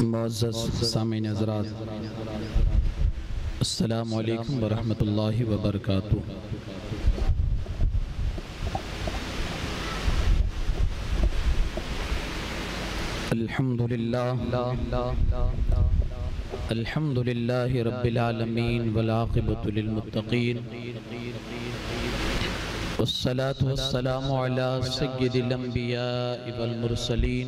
معزز سامعین حضرات، السلام علیکم ورحمۃ اللہ وبرکاتہ۔ الحمدللہ رب العالمین والعاقبۃ للمتقین، والصلاة والسلام علی سید الانبیاء والمرسلین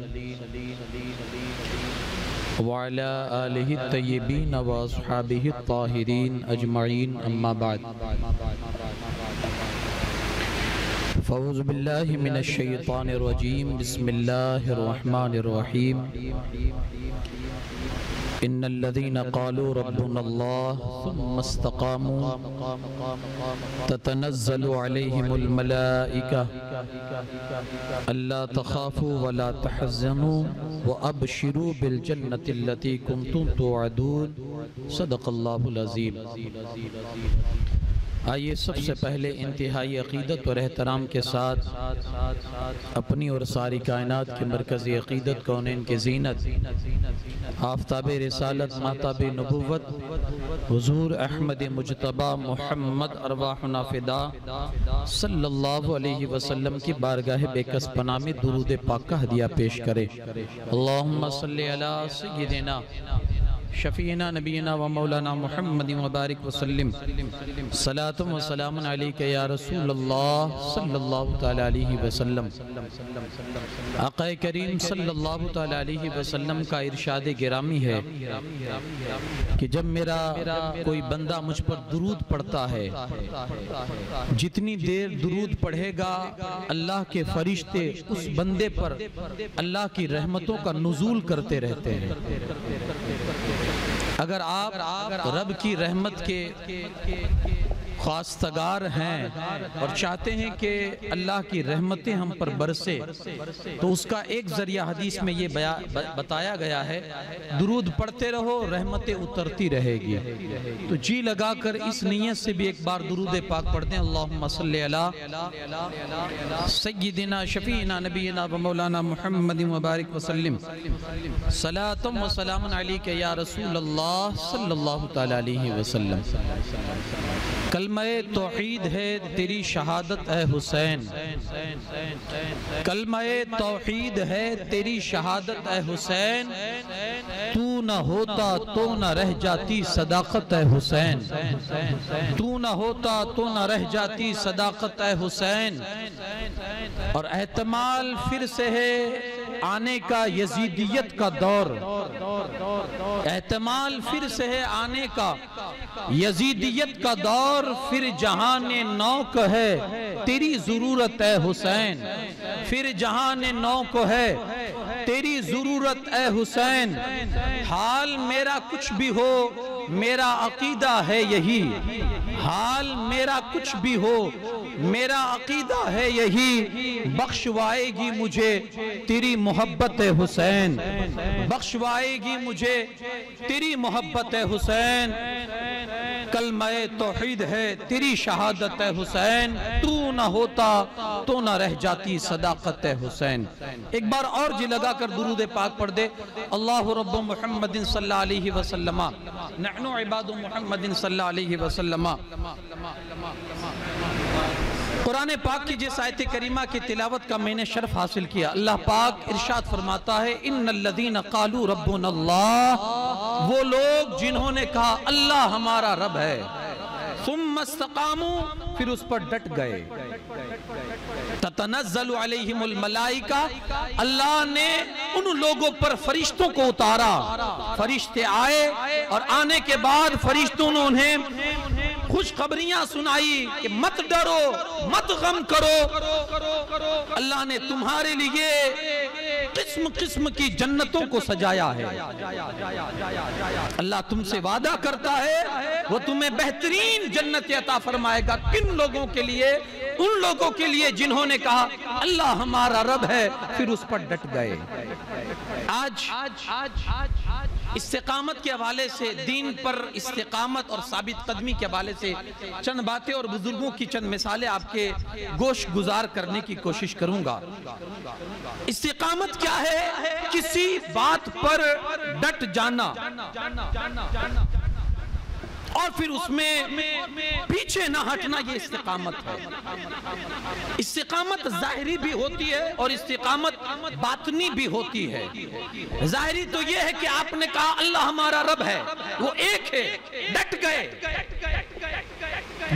وعلی آلہ الطیبین واصحابہ الطاہرین اجمعین، اما بعد فاعوذ باللہ من الشیطان الرجیم، بسم اللہ الرحمن الرحیم۔ ان الذين قالوا ربنا الله ثم استقاموا تتنزل عليهم الملائكة ألا تخافوا ولا تحزنوا وأبشروا بالجنة التي كنتم توعدون، صدق اللہ العظیم۔ آئیے سب سے پہلے انتہائی عقیدت اور احترام کے ساتھ اپنی اور ساری کائنات کی مرکزی عقیدت کونین کی زینت، آفتاب رسالت، ماتاب نبوت، حضور احمد مجتبی محمد ارواحنا فدا صلی اللہ علیہ وسلم کی بارگاہ بے کس پناہ میں درود پاک کا ہدیہ پیش کرے۔ اللہم صلی علی سیدنا شفیعنا نبینا و مولانا محمد مبارک وسلم، صلاۃ و سلام علیکہ یا رسول اللہ صلی اللہ تعالی علیہ وسلم۔ آقا کریم صلی اللہ تعالی علیہ وسلم کا ارشاد گرامی ہے کہ جب میرا کوئی بندہ مجھ پر درود پڑھتا ہے، جتنی دیر درود پڑھے گا اللہ کے فرشتے اس بندے پر اللہ کی رحمتوں کا نزول کرتے رہتے ہیں۔ اگر آپ رب کی رحمت کے خواستگار ہیں اور چاہتے ہیں کہ اللہ کی رحمتیں ہم پر برسے، تو اس کا ایک ذریعہ حدیث میں یہ بتایا گیا ہے، درود پڑھتے رہو رحمتیں اترتی رہے گی۔ تو جی لگا کر اس نیت سے بھی ایک بار درود پاک پڑھ دیں، اللہم صلی علی سیدنا شفیعنا نبینا و مولانا محمد مبارک وسلم، صلاۃ و سلام علیکہ یا رسول اللہ صلی اللہ تعالی علیہ وسلم۔ کلمہ توحید ہے تیری شہادت اے حسین، کلمہ توحید ہے تیری شہادت اے حسین، تو نہ ہوتا تو نہ رہ جاتی صداقت اے حسین، تو نہ ہوتا تو نہ رہ جاتی صداقت اے حسین۔ اور احتمال پھر سے ہے آنے کا یزیدیت کا دور، احتمال پھر سے ہے آنے کا یزیدیت کا دور، پھر جہان نو کو ہے تیری ضرورت اے حسین، پھر جہان نو کو ہے تیری ضرورت اے حسین۔ حال میرا کچھ بھی ہو میرا عقیدہ ہے یہی، حال میرا کچھ بھی ہو میرا عقیدہ ہے یہی، بخشوائے گی مجھے تیری محبت حسین، بخشوائے گی مجھے تیری محبت حسین۔ کلمہ توحید ہے تیری شہادت حسین، تو نہ ہوتا تو نہ رہ جاتی صداقت حسین۔ ایک بار اور جی لگا کر درود پاک پڑھ دے، اللہ رب محمد صلی اللہ علیہ وسلم، نحن عباد محمد صلی اللہ علیہ وسلم۔ قرآن پاک کی جس آیت کریمہ کی تلاوت کا میں نے شرف حاصل کیا، اللہ پاک ارشاد فرماتا ہے، ان الذین قالوا ربنا اللہ، وہ لوگ جنہوں نے کہا اللہ ہمارا رب ہے، ثم استقاموا، پھر اس پر ڈٹ گئے، تتنزل علیہم الملائکہ، اللہ نے ان لوگوں پر فرشتوں کو اتارا، فرشتے آئے اور آنے کے بعد فرشتوں نے انہیں خوشخبریاں سنائی کہ مت ڈرو مت غم کرو، اللہ نے تمہارے لیے قسم قسم کی جنتوں کو سجایا ہے۔ اللہ تم سے وعدہ کرتا ہے وہ تمہیں بہترین جنت عطا فرمائے گا، کن لوگوں کے لیے؟ ان لوگوں کے لیے جنہوں نے کہا اللہ ہمارا رب ہے، پھر اس پر ڈٹ گئے۔ آج استقامت کے حوالے سے، دین پر استقامت اور ثابت قدمی کے حوالے سے چند باتیں اور بزرگوں کی چند مثالیں آپ کے گوش گزار کرنے کی کوشش کروں گا۔ استقامت کیا ہے؟ کسی بات پر ڈٹ جانا اور پھر اس میں پیچھے نہ ہٹنا، یہ استقامت ہے۔ استقامت ظاہری بھی ہوتی ہے اور استقامت باطنی بھی ہوتی ہے۔ ظاہری تو یہ ہے کہ آپ نے کہا اللہ ہمارا رب ہے، وہ ایک ہے، ڈٹ گئے۔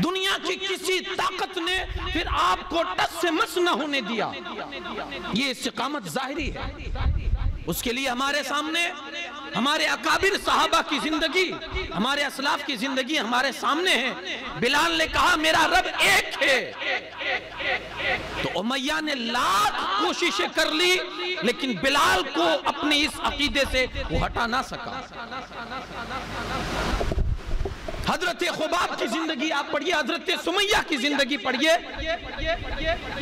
دنیا کی کسی طاقت نے پھر آپ کو ٹس سے مس نہ ہونے دیا، یہ استقامت ظاہری ہے۔ اس کے لیے ہمارے سامنے ہمارے اکابر صحابہ کی زندگی، ہمارے اسلاف کی زندگی ہمارے سامنے ہے۔ بلال نے کہا میرا رب ایک ہے، تو امیہ نے لاکھ کوششیں کر لی لیکن بلال کو اپنے اس عقیدے سے وہ ہٹا نہ سکا۔ حضرت خباب کی زندگی آپ پڑھیے، حضرت سمیہ کی زندگی پڑھیے،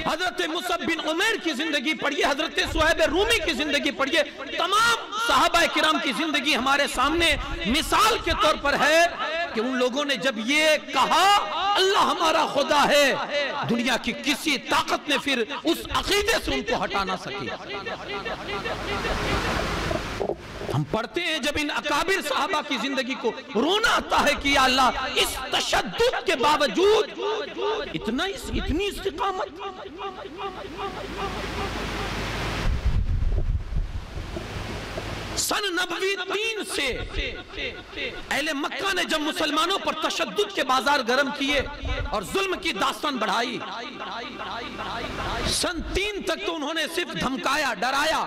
حضرت مصعب بن عمیر کی زندگی پڑھیے، حضرت صہیب رومی کی زندگی پڑھیے، تمام صحابہ کرام کی زندگی ہمارے سامنے مثال کے طور پر ہے کہ ان لوگوں نے جب یہ کہا اللہ ہمارا خدا ہے، دنیا کی کسی طاقت نے پھر اس عقیدے سے ان کو ہٹا نہ سکی۔ ہم پڑھتے ہیں جب ان اکابر صحابہ کی زندگی کو رونا آتا ہے کہ یا اللہ اس تشدد کے باوجود اتنی استقامت۔ سن 93 سے اہل مکہ نے جب مسلمانوں پر تشدد کے بازار گرم کیے اور ظلم کی داستان بڑھائی، سن 3 تک تو انہوں نے صرف دھمکایا، ڈرایا،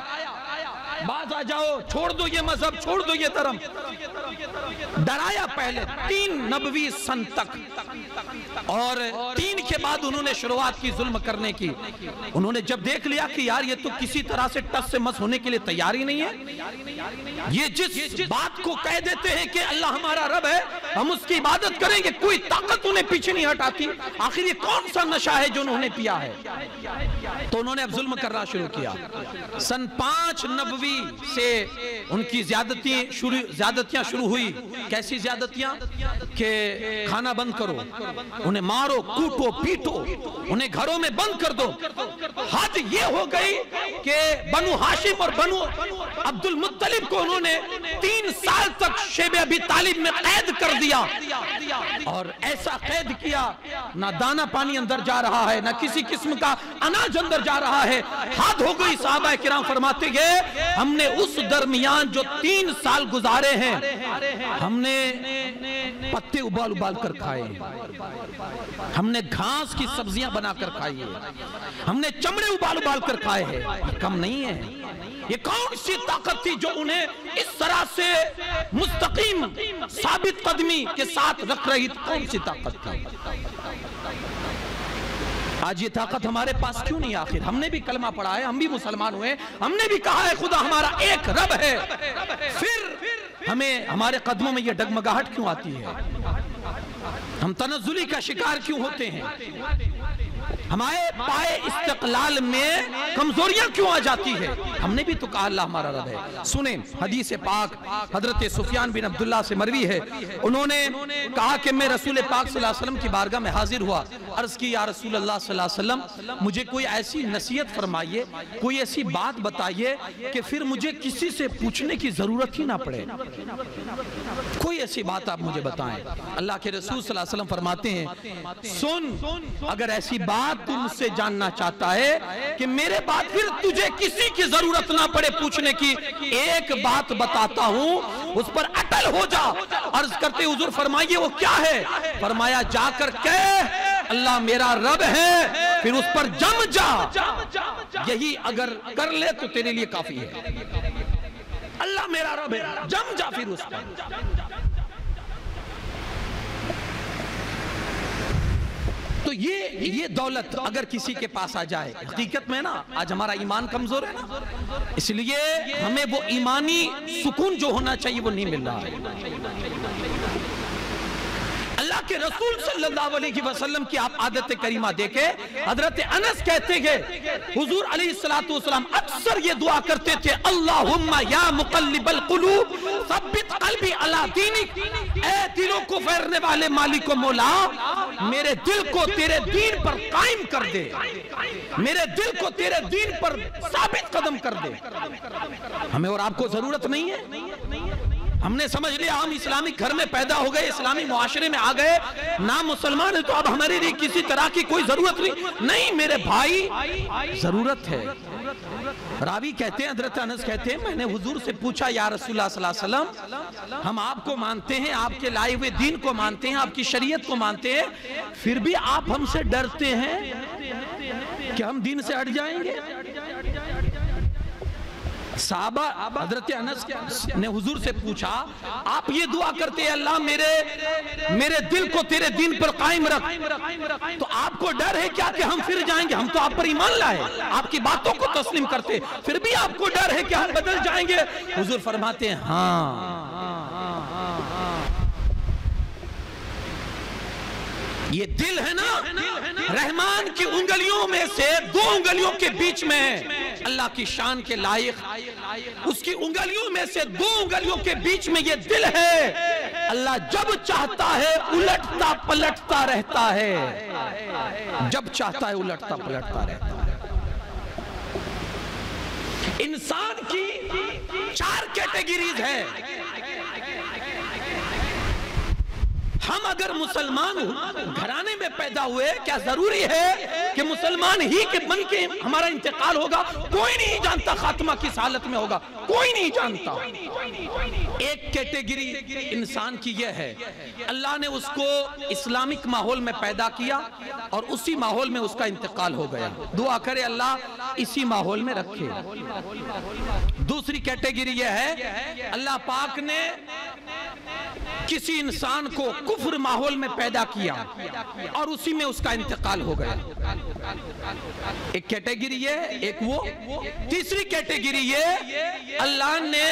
باز آ جاؤ، چھوڑ دو یہ مذہب، چھوڑ دو یہ دھرم، ڈرایا پہلے 3 نبوی سن تک، اور 3 کے بعد انہوں نے شروعات کی ظلم کرنے کی۔ انہوں نے جب دیکھ لیا کہ یار یہ تو کسی طرح سے ٹس سے مس ہونے کے لیے تیار ہی نہیں ہے، یہ جس بات کو کہہ دیتے ہیں کہ اللہ ہمارا رب ہے، ہم اس کی عبادت کریں گے، کوئی طاقت انہیں پیچھے نہیں ہٹاتی، آخر یہ کون سا نشہ ہے جو انہوں نے پیا ہے؟ تو انہوں نے اب ظلم کرنا شروع کیا۔ سن 5 نبوی سے ان کی زیادتیاں شروع ہوئی۔ کیسی زیادتیاں؟ کہ کھانا بند کرو، انہیں مارو، کوٹو، پیٹو، انہیں گھروں میں بند کر دو۔ حد یہ ہو گئی کہ بنو ہاشم اور بنو عبد المطلب کو انہوں نے 3 سال تک شیب ابی طالب میں قید کر دیا، اور ایسا قید کیا نہ دانا پانی اندر جا رہا ہے، نہ کسی قسم کا اناج اندر جا رہا ہے۔ حد ہو گئی۔ صحابہ کرام فرماتے گئے ہم نے اس درمیان جو 3 سال گزارے ہیں، ہم نے پتے ابال کر کھائے ہیں، ہم نے گھاس کی سبزیاں بنا کر کھائی ہیں، ہم نے چمڑے ابال کر کھائے ہیں، یہ کم نہیں ہے۔ یہ کون سی طاقت تھی جو انہیں اس طرح سے مستقیم ثابت قدمی کے ساتھ رکھ رہی تھی؟ کون سی طاقت تھی؟ آج یہ طاقت ہمارے پاس کیوں نہیں؟ آخر ہم نے بھی کلمہ پڑھا ہے، ہم بھی مسلمان ہوئے، ہم نے بھی کہا ہے خدا ہمارا ایک رب ہے، پھر ہمیں ہمارے قدموں میں یہ ڈگمگاہٹ کیوں آتی ہے؟ ہم تنزلی کا شکار کیوں ہوتے ہیں؟ ہمارے پائے استقلال میں کمزوریاں کیوں آ جاتی ہے؟ ہم نے بھی تو کہا اللہ ہمارا رب ہے۔ سنیں حدیث پاک حضرت سفیان بن عبداللہ سے مروی ہے، انہوں نے کہا کہ میں رسول پاک صلی اللہ علیہ وسلم کی بارگاہ میں حاضر ہوا، عرض کی یا رسول اللہ صلی اللہ علیہ وسلم مجھے کوئی ایسی نصیحت فرمائیے، کوئی ایسی بات بتائیے کہ پھر مجھے کسی سے پوچھنے کی ضرورت ہی نہ پڑے، کوئی ایسی بات آپ مجھے بتائیں۔ اللہ کے رسول صلی اللہ علیہ وسلم فرماتے ہیں سن، اگر ایسی بات تو مجھ سے جاننا چاہتا ہے کہ میرے بعد پھر تجھے کسی کی ضرورت نہ پڑے پوچھنے کی، ایک بات بتاتا ہوں اس پر اٹل ہو جا۔ عرض کرتے حضور فرمائیے وہ کیا ہے؟ فرمایا جا کر کہہ اللہ میرا رب ہے، پھر اس پر جم جا، یہی اگر کر لے تو تیرے لیے کافی ہے۔ اللہ میرا رب ہے، جم جا پھر اس پر۔ تو یہ دولت اگر کسی کے پاس آ جائے، حقیقت میں نا آج ہمارا ایمان کمزور ہے نا، اس لیے ہمیں وہ ایمانی سکون جو ہونا چاہیے وہ نہیں مل رہا ہے۔ اللہ کے رسول صلی اللہ علیہ وسلم کی آپ عادت کریمہ دیکھیں. حضرت انس کہتے ہیں حضور علیہ السلام اکثر یہ دعا کرتے تھے, اللہم یا مقلب القلوب ثبت قلبی علی دینک, اے دلوں کو پھیرنے والے مالک و مولا میرے دل کو تیرے دین پر قائم کر دے, میرے دل کو تیرے دین پر ثابت قدم کر دے. ہمیں اور آپ کو ضرورت نہیں ہے, ہم نے سمجھ لیا ہم اسلامی گھر میں پیدا ہو گئے, اسلامی معاشرے میں آ گئے, نام مسلمان ہے تو اب ہمارے لیے کسی طرح کی کوئی ضرورت نہیں. میرے بھائی ضرورت ہے. راوی کہتے ہیں, حضرت انس کہتے ہیں, میں نے حضور سے پوچھا یا رسول اللہ صلی اللہ علیہ وسلم ہم آپ کو مانتے ہیں, آپ کے لائے ہوئے دین کو مانتے ہیں, آپ کی شریعت کو مانتے ہیں, پھر بھی آپ ہم سے ڈرتے ہیں کہ ہم دین سے ہٹ جائیں گے. صحابہ حضرت انس نے حضور سے پوچھا آپ یہ دعا کرتے ہیں اللہ میرے دل کو تیرے دین پر قائم رکھ, تو آپ کو ڈر ہے کیا کہ ہم پھر جائیں گے؟ ہم تو آپ پر ایمان لائے, آپ کی باتوں کو تسلیم کرتے, پھر بھی آپ کو ڈر ہے کہ ہم بدل جائیں گے؟ حضور فرماتے ہیں ہاں, یہ دل ہے نا رحمان کی انگلیوں میں سے دو انگلیوں کے بیچ میں ہے, اللہ کی شان کے لائق اس کی انگلیوں میں سے دو انگلیوں کے بیچ میں یہ دل ہے. اللہ جب چاہتا ہے الٹتا پلٹتا رہتا ہے, جب چاہتا ہے الٹتا پلٹتا رہتا ہے. انسان کی 4 کیٹیگریز ہے. ہم اگر مسلمان گھرانے میں پیدا ہوئے, کیا ضروری ہے کہ مسلمان ہی کے بن کے ہمارا انتقال ہوگا؟ کوئی نہیں جانتا خاتمہ کس حالت میں ہوگا, کوئی نہیں جانتا. ایک کیٹیگری انسان کی یہ ہے, اللہ نے اس کو اسلامک ماحول میں پیدا کیا اور اسی ماحول میں اس کا انتقال ہو گیا. دعا کرے اللہ اسی ماحول میں رکھے. دوسری کیٹیگری یہ ہے, اللہ پاک نے کسی انسان کو کفر ماحول میں پیدا کیا اور اسی میں اس کا انتقال ہو گیا. ایک کیٹیگری یہ, ایک وہ. تیسری کیٹیگری یہ, اللہ نے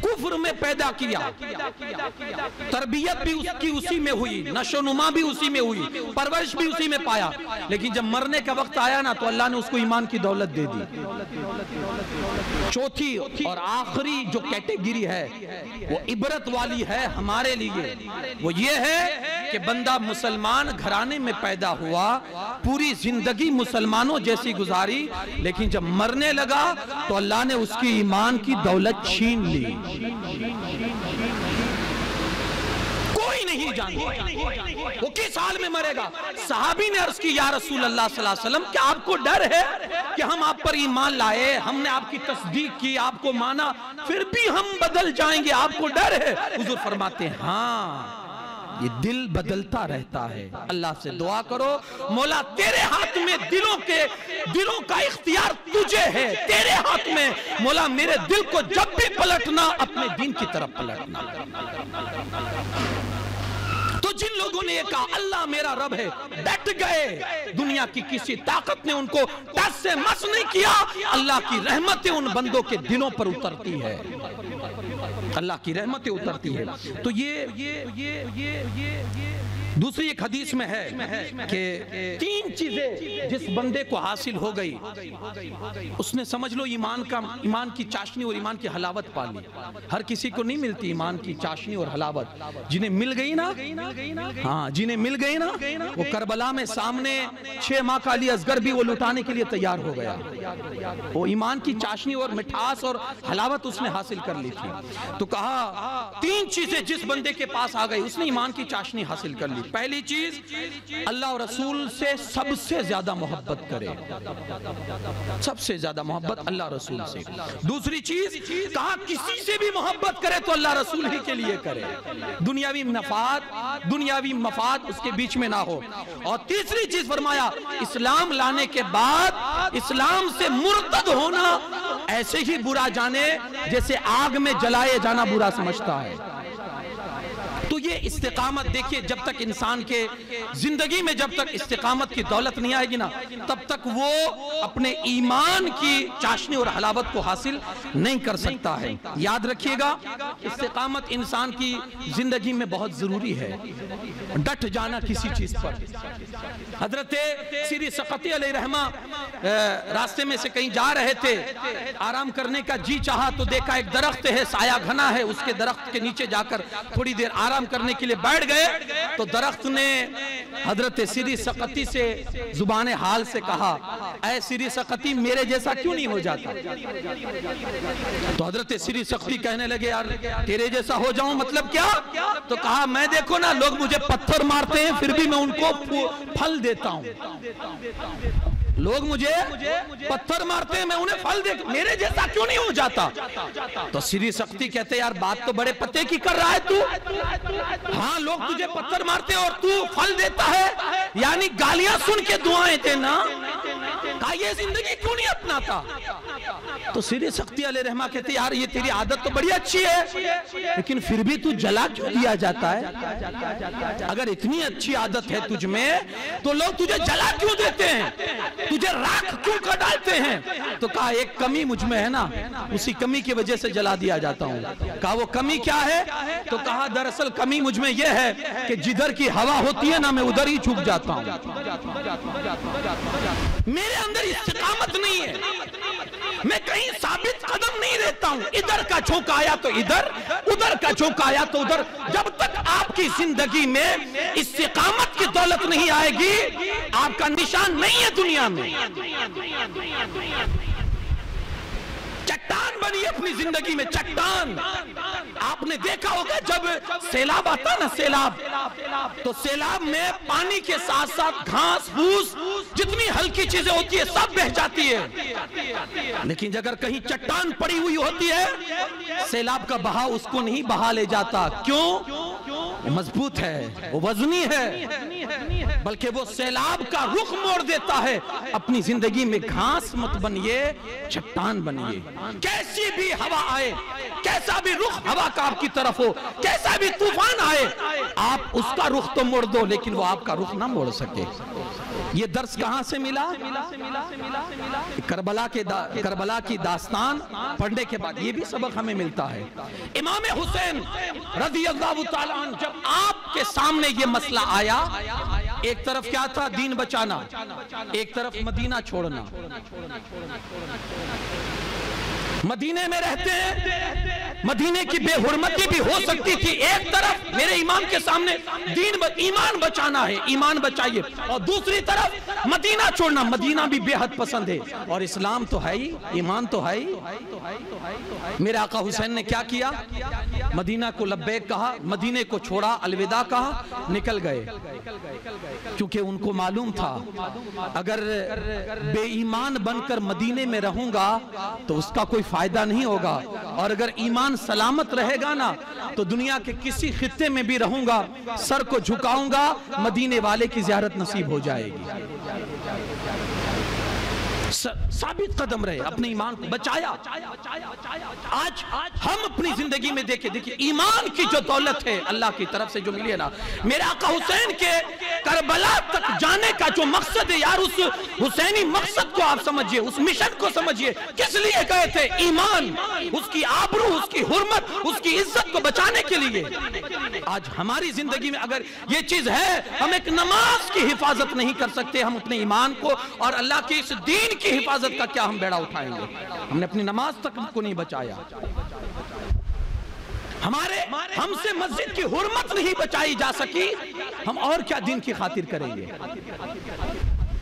کفر میں پیدا کیا, تربیت بھی اس کی اسی میں ہوئی, نشو نما بھی اسی میں ہوئی, پرورش بھی اسی میں پایا, لیکن جب مرنے کا وقت آیا نا تو اللہ نے اس کو ایمان کی دولت دے دی. چوتھی اور آخری جو کیٹیگری ہے وہ عبرت والی ہے ہمارے لیے, وہ یہ ہے کہ بندہ مسلمان گھرانے میں پیدا ہوا, پوری زندگی مسلمانوں جیسی گزاری, لیکن جب مرنے لگا تو اللہ نے اس کی ایمان کی دولت چھین لی. کوئی نہیں جانتا وہ کس حال میں مرے گا. صحابی نے عرض کی یا رسول اللہ صلی اللہ علیہ وسلم کیا آپ کو ڈر ہے کہ ہم آپ پر ایمان لائے, ہم نے آپ کی تصدیق کی, آپ کو مانا, پھر بھی ہم بدل جائیں گے, آپ کو ڈر ہے؟ حضور فرماتے ہیں ہاں, یہ دل بدلتا رہتا ہے. اللہ سے دعا کرو مولا تیرے ہاتھ میں دلوں کا اختیار تجھے ہے, تیرے ہاتھ میں مولا میرے دل کو جب بھی پلٹنا اپنے دین کی طرف پلٹنا. تو جن لوگوں نے یہ کہا اللہ میرا رب ہے, ڈٹ گئے, دنیا کی کسی طاقت نے ان کو ٹس سے مس نہیں کیا, اللہ کی رحمتیں ان بندوں کے دلوں پر اترتی ہے, اللہ کی رحمتیں اترتی ہے. تو یہ دوسری ایک حدیث میں ہے کہ 3 چیزیں جس بندے کو حاصل ہو گئی اس نے سمجھ لو ایمان کی چاشنی اور ایمان کی حلاوت پا لی. ہر کسی کو نہیں ملتی ایمان کی چاشنی اور حلاوت, جنہیں مل گئی نا, ہاں جنہیں مل گئی نا, وہ کربلا میں سامنے 6 ماہ کا علی اصغر بھی وہ لٹانے کے لیے تیار ہو گیا. وہ ایمان کی چاشنی اور مٹھاس اور حلاوت اس نے حاصل کر لی تھی. تو کہا 3 چیزیں جس بندے کے پاس آ گئی اس نے ایمان کی چاشنی حاصل کر لی. پہلی چیز اللہ اور رسول سے سب سے زیادہ محبت کرے, سب سے زیادہ محبت اللہ رسول سے. دوسری چیز کہا کسی سے بھی محبت کرے تو اللہ رسول ہی کے لیے کرے, دنیاوی مفاد اس کے بیچ میں نہ ہو. اور تیسری چیز فرمایا اسلام لانے کے بعد اسلام سے مرتد ہونا ایسے ہی برا جانے جیسے آگ میں جلائے جانا برا سمجھتا ہے. تو یہ استقامت دیکھیے، جب تک انسان کے زندگی میں جب تک استقامت کی دولت نہیں آئے گی نا، تب تک وہ اپنے ایمان کی چاشنی اور حلاوت کو حاصل نہیں کر سکتا ہے۔ یاد رکھیے گا، استقامت انسان کی زندگی میں بہت ضروری ہے، ڈٹ جانا کسی چیز پر۔ حضرت سیری سقطی علیہ رحمہ راستے میں سے کہیں جا رہے تھے، آرام کرنے کا جی چاہا تو دیکھا ایک درخت ہے، سایہ گھنا ہے، اس کے درخت کے نیچے جا کر تھوڑی دیر آرام کرنے کے لیے بیٹھ گئے تو درخت نے حضرت سیری سقطی سے زبان حال سے کہا، اے سیری سقطی میرے جیسا کیوں نہیں ہو جاتا؟ تو حضرت سیری سقطی کہنے لگے، یار تیرے جیسا ہو جاؤں مطلب کیا؟ تو کہا میں دیکھو نا، لوگ مجھے پتھر مارتے ہیں پھر بھی میں ان کو پھل دیتا ہوں، لوگ مجھے پتھر مارتے ہیں میں انہیں پھل دیتا ہوں، میرے جیسا کیوں نہیں ہو جاتا؟ تو سیری سقطی کہتے یار بات تو بڑے پتے کی کر رہا ہے تو، ہاں لوگ تجھے پتھر مارتے اور تو پھل دیتا ہے، یعنی گالیاں سن کے دعائیں دینا، کہا یہ زندگی کیوں نہیں اپناتا؟ تو سیری سقطی علیہ رحمہ کہتے یار یہ تیری عادت تو بڑی اچھی ہے، لیکن پھر بھی تو جلا کیوں دیا جاتا ہے؟ اگر اتنی اچھی عادت ہے تجھ میں تو لوگ تجھے جلا کیوں دیتے ہیں، تجھے راکھ کیوں کر ڈالتے ہیں؟ تو کہا ایک کمی مجھ میں ہے نا، اسی کمی کی وجہ سے جلا دیا جاتا ہوں۔ کہا وہ کمی کیا ہے؟ تو کہا دراصل کمی مجھ میں یہ ہے کہ جدھر کی ہوا ہوتی ہے نا میں ادھر ہی جھک جاتا ہوں، میرے اندر استقامت نہیں ہے، میں کہیں ثابت قدم نہیں رہتا ہوں، ادھر کا جھونکا آیا تو ادھر، ادھر کا جھونکا آیا تو ادھر۔ جب تک آپ کی زندگی میں استقامت کی دولت نہیں آئے گی، آپ کا نشان نہیں ہے دنیا میں۔ چٹان بنی اپنی زندگی میں، چٹان۔ آپ نے دیکھا ہوگا جب سیلاب آتا نا، سیلاب، تو سیلاب میں پانی کے ساتھ ساتھ گھاس پھوس جتنی ہلکی چیزیں ہوتی ہے سب بہہ جاتی ہے، لیکن اگر کہیں چٹان پڑی ہوئی ہوتی ہے سیلاب کا بہاؤ اس کو نہیں بہا لے جاتا۔ کیوں؟ وہ مضبوط ہے، وہ وزنی ہے، بلکہ وہ سیلاب کا رخ موڑ دیتا ہے۔ اپنی زندگی میں گھاس مت بنیے، چٹان بنیے۔ کیسی بھی ہوا آئے، کیسا بھی رخ ہوا کا آپ کی طرف ہو، کیسا بھی طوفان آئے، آپ اس کا رخ تو موڑ دو لیکن وہ آپ کا رخ نہ موڑ سکے۔ یہ درس کہاں سے ملا؟ کربلا کی داستان پڑھنے کے بعد یہ بھی سبق ہمیں ملتا ہے۔ امام حسین رضی اللہ تعالیٰ عنہ جب آپ کے سامنے یہ مسئلہ آیا، ایک طرف کیا تھا؟ دین بچانا، ایک طرف مدینہ چھوڑنا۔ مدینے میں رہتے ہیں، مدینے کی بے حرمتی بھی ہو سکتی تھی، ایک طرف میرے امام کے سامنے ایمان بچانا ہے، ایمان بچائیے، اور دوسری طرف مدینہ چھوڑنا۔ مدینہ بھی بے حد پسند ہے، اور اسلام تو ہے ہی، ایمان تو ہے ہی۔ میرے آقا حسین نے کیا کیا؟ مدینہ کو لبیک کہا، مدینے کو چھوڑا، الوداع کہا، نکل گئے، کیونکہ ان کو معلوم تھا اگر بے ایمان بن کر مدینے میں رہوں گا تو اس کا کوئی فائدہ نہیں ہوگا، اور اگر ایمان سلامت رہے گا نا تو دنیا کے کسی خطے میں بھی رہوں گا، سر کو جھکاؤں گا، مدینے والے کی زیارت نصیب ہو جائے گی۔ ثابت قدم رہے، اپنے ایمان کو بچایا۔ آج ہم اپنی زندگی میں دیکھیں ایمان کی جو دولت ہے اللہ کی طرف سے جو ملی ہے نا، میرے آقا حسین کے کربلا تک جانے کا جو مقصد ہے یار، اس حسینی مقصد کو آپ سمجھئے، اس مشن کو سمجھئے، کس لیے گئے تھے؟ ایمان، اس کی آبرو، اس کی حرمت، اس کی عزت کو بچانے کے لیے۔ آج ہماری زندگی میں اگر یہ چیز ہے، ہم ایک نماز کی حفاظت نہیں کر سکتے، ہم اپنے ایمان کو اور اللہ کی اس دین کی حفاظت کا کیا ہم بیڑا اٹھائیں گے؟ ہم نے اپنی نماز تک کو نہیں بچایا، ہم سے مسجد کی حرمت نہیں بچائی جا سکی، ہم اور کیا دین کی خاطر کریں گے؟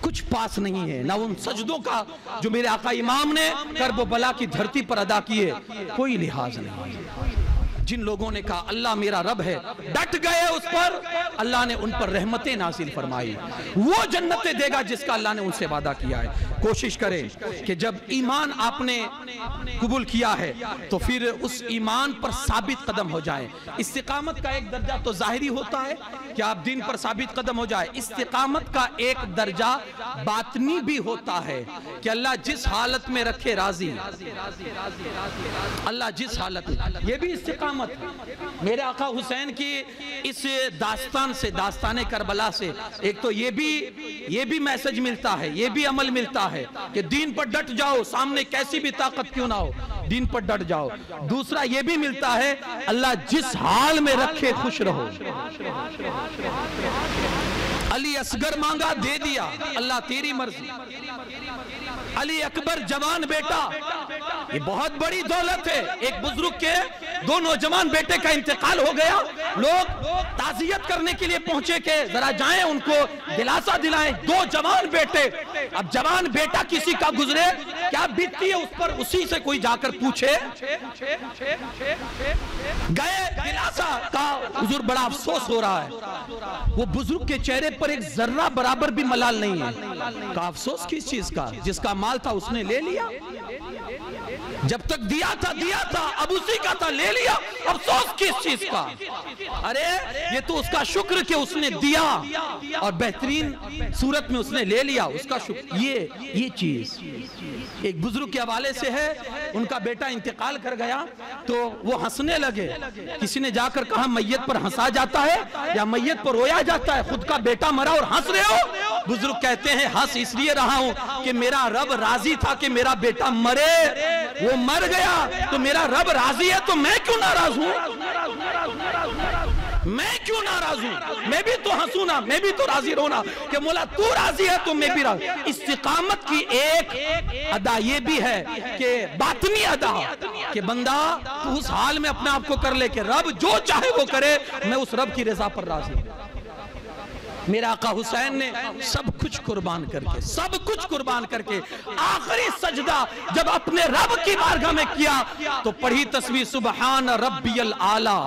کچھ پاس نہیں ہے، نہ ان سجدوں کا جو میرے آقا امام نے کرب و بلا کی دھرتی پر ادا کیے، کوئی لحاظ نہیں۔ جن لوگوں نے کہا اللہ میرا رب ہے، ڈٹ گئے اس پر، اللہ نے ان پر رحمتیں نازل فرمائی، وہ جنتیں دے گا جس کا اللہ نے ان سے وعدہ کیا ہے۔ کوشش کریں کہ جب ایمان آپ نے قبول کیا ہے تو پھر اس ایمان پر ثابت قدم ہو جائیں۔ استقامت کا ایک درجہ تو ظاہری ہوتا ہے کہ آپ دین پر ثابت قدم ہو جائے، استقامت کا ایک درجہ باطنی بھی ہوتا ہے کہ اللہ جس حالت میں رکھے راضی، اللہ جس حالت میں، یہ بھی استقامت۔ میرے آقا حسین کی اس داستان سے، داستان کربلا سے ایک تو یہ بھی میسج ملتا ہے، یہ بھی عمل ملتا ہے کہ دین پر ڈٹ جاؤ، سامنے کیسی بھی طاقت کیوں نہ ہو، دین پر ڈٹ جاؤ۔ دوسرا یہ بھی ملتا ہے اللہ جس حال میں رکھے خوش رہو۔ علی اصغر مانگا دے دیا، اللہ تیری مرضی۔ علی اکبر جوان بیٹا، یہ بہت بڑی دولت ہے۔ ایک بزرگ کے دو نوجوان بیٹے کا انتقال ہو گیا، لوگ تعزیت کرنے کے لیے پہنچے کہ ذرا جائیں ان کو دلاسا دلائیں۔ دو جوان بیٹے، اب جوان بیٹا کسی کا گزرے کیا بیتتی ہے اس پر، اسی سے کوئی جا کر پوچھے۔ گئے دلاسا کا، حضور بڑا افسوس ہو رہا ہے۔ وہ بزرگ کے چہرے پر ایک ذرہ برابر بھی ملال نہیں ہے۔ کا افسوس کس چیز کا؟ جس کا مال تھا اس نے لے لیا، جب تک دیا تھا اب اسی کا تھا، لے لیا، افسوس کس چیز کا؟ ارے یہ تو اس کا شکر کہ اس نے دیا اور بہترین صورت میں اس نے لے لیا، اس کا شکر۔ یہ چیز ایک بزرگ کے حوالے سے ہے، ان کا بیٹا انتقال کر گیا تو وہ ہنسنے لگے۔ کسی نے جا کر کہا میت پر ہنسا جاتا ہے یا میت پر رویا جاتا ہے؟ خود کا بیٹا مرا اور ہنس رہے ہو؟ بزرگ کہتے ہیں ہنس اس لیے رہا ہوں کہ میرا رب راضی تھا کہ میرا بیٹا مرے، وہ مر گیا تو میرا رب راضی ہے تو میں کیوں ناراض ہوں؟ میں کیوں ناراض ہوں؟ میں بھی تو ہنسونا، میں بھی تو راضی رونا کہ مولا تو راضی ہے تو میں بھی راضی۔ استقامت کی ایک ادا یہ بھی ہے کہ باطنی ادا کہ بندہ تو اس حال میں اپنے آپ کو کر لے کہ رب جو چاہے وہ کرے، میں اس رب کی رضا پر راضی ہوں۔ میرا آقا حسین نے سب کچھ قربان کر کے آخری سجدہ جب اپنے رب کی بارگاہ میں کیا تو پڑھی تسبیح سبحان ربی الاعلی،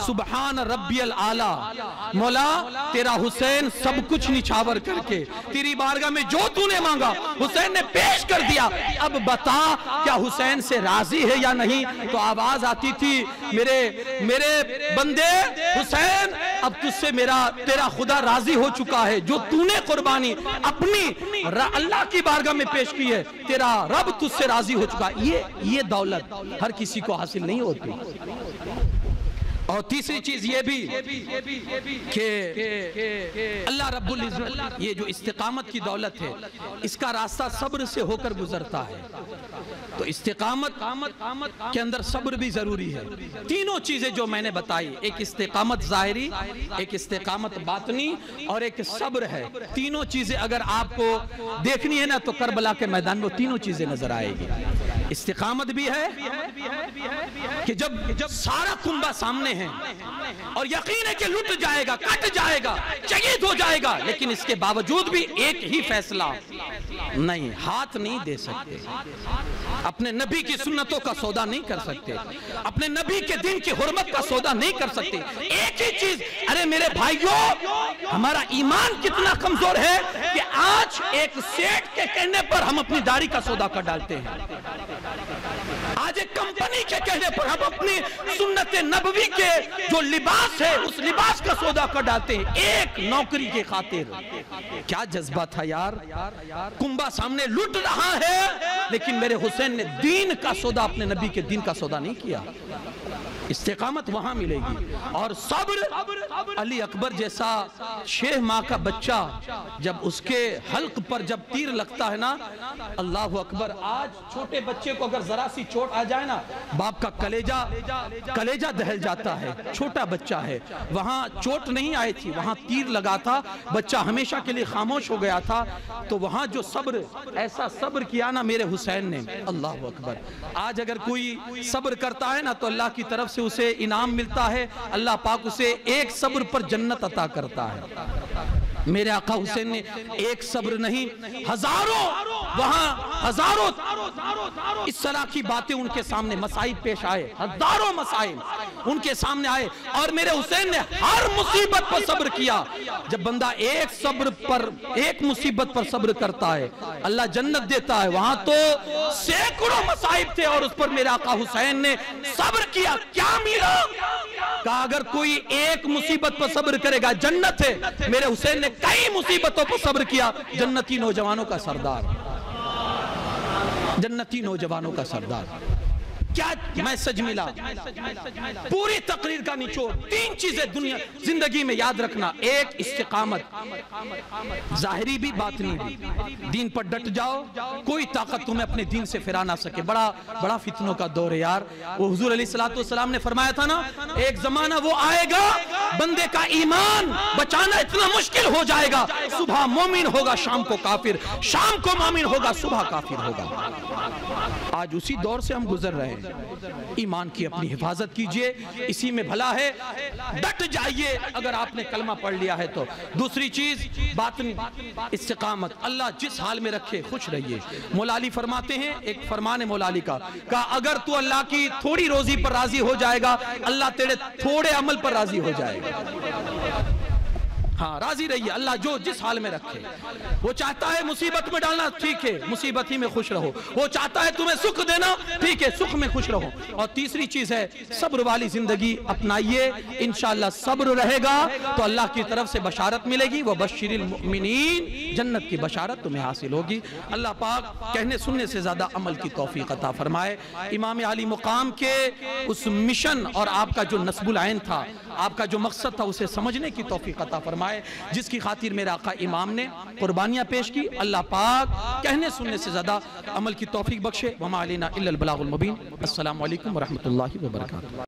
سبحان ربی الاعلی۔ مولا تیرا حسین سب کچھ نچھاور کر کے تیری بارگاہ میں جو تو نے مانگا حسین نے پیش کر دیا، اب بتا کیا حسین سے راضی ہے یا نہیں؟ تو آواز آتی تھی میرے بندے حسین، اب تجھ سے تیرا خدا راضی ہو چکا ہے، جو تو نے قربانی اپنی اللہ کی بارگاہ میں پیش کی ہے، تیرا رب تجھ سے راضی ہو چکا۔ یہ دولت ہر کسی کو حاصل نہیں ہوتی۔ اور تیسری چیز یہ بھی کہ اللہ رب العزت، یہ جو استقامت کی دولت ہے اس کا راستہ صبر سے ہو کر گزرتا ہے، تو استقامت کے اندر صبر بھی ضروری ہے۔ تینوں چیزیں جو میں نے بتائی، ایک استقامت ظاہری، ایک استقامت باطنی اور ایک صبر ہے، تینوں چیزیں اگر آپ کو دیکھنی ہے نا تو کربلا کے میدان میں تینوں چیزیں نظر آئے گی۔ استقامت بھی ہے کہ جب سارا کنبہ سامنے ہے اور یقین ہے کہ لٹ جائے گا، کٹ جائے گا، شہید ہو جائے گا، لیکن اس کے باوجود بھی ایک ہی فیصلہ نہیں، ہاتھ نہیں دے سکتے، اپنے نبی کی سنتوں کا سودا نہیں کر سکتے، اپنے نبی کے دین کی حرمت کا سودا نہیں کر سکتے۔ ایک ہی چیز، ارے میرے بھائیوں ہمارا ایمان کتنا کمزور ہے کہ آج ایک سیٹ کے کہنے پر ہم اپنی داڑھی کا سودا کر ڈالتے ہیں، آج ایک کمپنی کے کہنے پر ہم اپنی سنت نبوی کے جو لباس ہے اس لباس کا سودا کر ڈالتے ہیں ایک نوکری کے خاطر۔ کیا جذبہ تھا یار، کنبہ سامنے لٹ رہا ہے لیکن میرے حسین نے دین کا سودا، اپنے نبی کے دین کا سودا نہیں کیا۔ استقامت وہاں ملے گی اور صبر۔ علی اکبر جیسا 6 ماہ کا بچہ جب اس کے حلق پر جب تیر لگتا ہے نا، اللہ اکبر، آج چھوٹے بچے کو اگر ذرا سی چوٹ آ جائے نا باپ کا کلیجہ دہل جاتا ہے، چھوٹا بچہ ہے، وہاں چوٹ نہیں آئی تھی، وہاں تیر لگا تھا، بچہ ہمیشہ کے لیے خاموش ہو گیا تھا، تو وہاں جو صبر، ایسا صبر کیا نا میرے حسین نے، اللہ اکبر۔ آج اگر کوئی صبر کرتا ہے نا تو اللہ کی طرف سے اسے انعام ملتا ہے، اللہ پاک اسے ایک صبر پر جنت عطا کرتا ہے۔ میرے آقا حسین نے ایک صبر نہیں ہزاروں اس طرح کی باتیں ان کے سامنے مسائب پیش آئے، ہزاروں مسائب ان کے سامنے آئے، اور میرے حسین نے ہر مصیبت پر صبر کیا۔ جب بندہ ایک مصیبت پر صبر کرتا ہے اللہ جنت دیتا ہے، وہاں تو سینکڑوں مسائب تھے اور اس پر میرے آقا حسین نے صبر کیا۔ کیا ملا؟ کہا اگر کوئی ایک مصیبت پر صبر کرے گا جنت ہے۔ میرے حسین نے کئی مصیبتوں پر صبر کیا، جنتی نوجوانوں کا سردار، جنتی نوجوانوں کا سردار۔ کیا میسج ملا؟ پوری تقریر کا نچوڑ تین چیزیں زندگی میں یاد رکھنا۔ ایک، استقامت، ظاہری بھی باطنی بھی، دین پر ڈٹ جاؤ، کوئی طاقت تمہیں اپنے دین سے پھرا نہ سکے۔ بڑا فتنوں کا دور ہے یار۔ وہ حضور علیہ السلام نے فرمایا تھا نا، ایک زمانہ وہ آئے گا بندے کا ایمان بچانا اتنا مشکل ہو جائے گا، صبح مومن ہوگا شام کو کافر، شام کو مومن ہوگا صبح کافر ہوگا۔ آج اسی دور سے ہم گزر رہے ہیں۔ ایمان کی اپنی حفاظت کیجئے، اسی میں بھلا ہے، ڈٹ جائیے اگر آپ نے کلمہ پڑھ لیا ہے تو۔ دوسری چیز باطن استقامت، اللہ جس حال میں رکھے خوش رہیے۔ مولا علی فرماتے ہیں، ایک فرمان ہے مولا علی کا، کہا اگر تو اللہ کی تھوڑی روزی پر راضی ہو جائے گا، اللہ تیرے تھوڑے عمل پر راضی ہو جائے گا۔ ہاں راضی رہیے، اللہ جو جس حال میں رکھے۔ وہ چاہتا ہے مصیبت میں ڈالنا، ٹھیک ہے مصیبت ہی میں خوش رہو۔ وہ چاہتا ہے تمہیں سکھ دینا، ٹھیک ہے سکھ میں خوش رہو۔ اور تیسری چیز ہے صبر والی زندگی اپنائیے، انشاءاللہ صبر رہے گا تو اللہ کی طرف سے بشارت ملے گی، وَبَشِّرِ الْمُؤْمِنِينَ، جنت کی بشارت تمہیں حاصل ہوگی۔ اللہ پاک کہنے سننے سے زیادہ عمل کی توفیق عطا فرمائے۔ امام علی مقام کے اس مشن اور آپ کا جو نصب العین تھا، آپ کا جو مقصد تھا، اسے سمجھنے کی توفیق عطا فرمائے، جس کی خاطر میرے آقا امام نے قربانیاں پیش کی۔ اللہ پاک کہنے سننے سے زیادہ عمل کی توفیق بخشے۔ وما علینا الا البلاغ المبین۔ السلام علیکم ورحمۃ اللہ وبرکاتہ۔